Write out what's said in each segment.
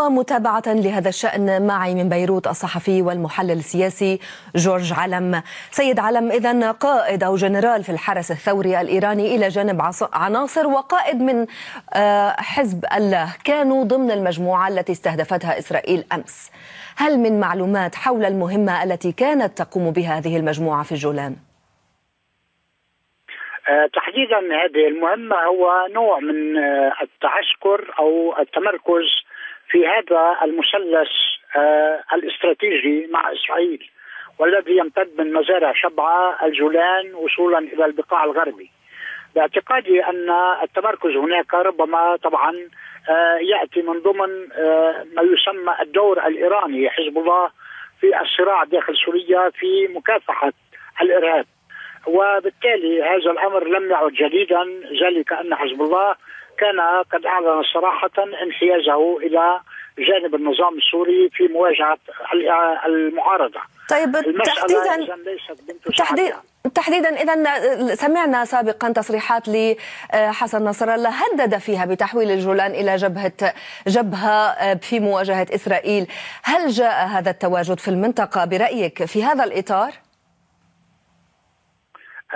ومتابعة لهذا الشأن معي من بيروت الصحفي والمحلل السياسي جورج علم. سيد علم، إذن قائد أو جنرال في الحرس الثوري الإيراني إلى جانب عناصر وقائد من حزب الله كانوا ضمن المجموعة التي استهدفتها إسرائيل أمس. هل من معلومات حول المهمة التي كانت تقوم بها هذه المجموعة في الجولان؟ تحديدا هذه المهمة هو نوع من التعسكر أو التمركز في هذا المثلث الاستراتيجي مع إسرائيل، والذي يمتد من مزارع شبعة الجولان وصولا إلى البقاع الغربي. باعتقادي أن التمركز هناك ربما طبعا يأتي من ضمن ما يسمى الدور الإيراني حزب الله في الصراع داخل سوريا في مكافحة الإرهاب، وبالتالي هذا الأمر لم يعد جديدا، ذلك أن حزب الله كان قد أعلن صراحة انحيازه إلى جانب النظام السوري في مواجهة المعارضة. طيب تحديدا إذا سمعنا سابقا تصريحات لحسن نصر الله هدد فيها بتحويل الجولان إلى جبهة في مواجهة إسرائيل. هل جاء هذا التواجد في المنطقة برأيك في هذا الإطار؟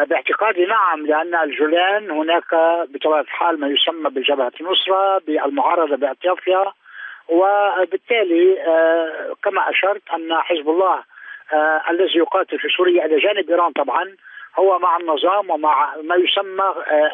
باعتقادي نعم، لأن الجولان هناك بطبيعة الحال ما يسمى بجبهة النصرة بالمعارضة بأطيافها، وبالتالي كما أشرت أن حزب الله الذي يقاتل في سوريا إلى جانب إيران طبعا هو مع النظام ومع ما يسمى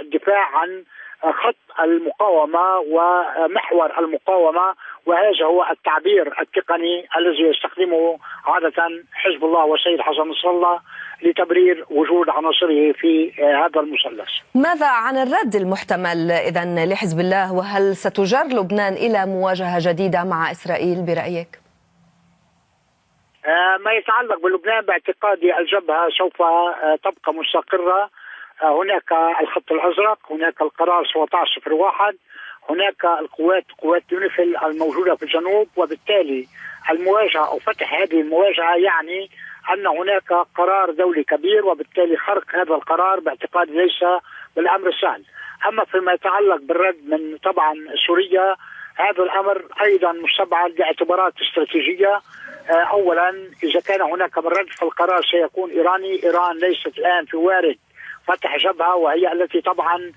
الدفاع عن خط المقاومة ومحور المقاومة، وهذا هو التعبير التقني الذي يستخدمه عادة حزب الله والسيد حسن نصر الله لتبرير وجود عناصره في هذا المثلث. ماذا عن الرد المحتمل إذن لحزب الله، وهل ستجر لبنان إلى مواجهة جديدة مع إسرائيل برأيك؟ ما يتعلق بلبنان باعتقادي الجبهة سوف تبقى مستقرة. هناك الخط الأزرق، هناك القرار 1701، هناك قوات يونيفيل الموجودة في الجنوب، وبالتالي المواجهة أو فتح هذه المواجهة يعني أن هناك قرار دولي كبير، وبالتالي خرق هذا القرار باعتقادي ليس بالأمر السهل. أما فيما يتعلق بالرد من طبعا سوريا، هذا الأمر أيضا مستبعد لاعتبارات استراتيجية. أولا إذا كان هناك من رد فالقرار سيكون إيراني. إيران ليست الآن في وارد فتح جبهة، وهي التي طبعا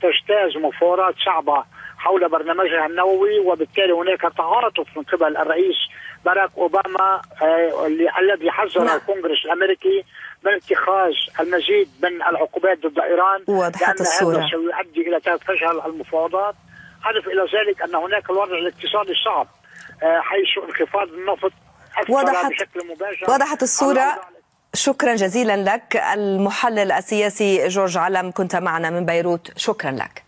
تجتاز مفاوضات صعبة حول برنامجها النووي، وبالتالي هناك تعاطف من قبل الرئيس باراك أوباما الذي حذر الكونغرس الأمريكي من اتخاذ المزيد من العقوبات ضد إيران، وضحت الصورة، هذا سيؤدي إلى فشل المفاوضات. أضف إلى ذلك أن هناك الوضع الاقتصادي الصعب حيث انخفاض النفط أثر بشكل مباشر. وضحت الصورة. شكرا جزيلا لك المحلل السياسي جورج علم، كنت معنا من بيروت. شكرا لك.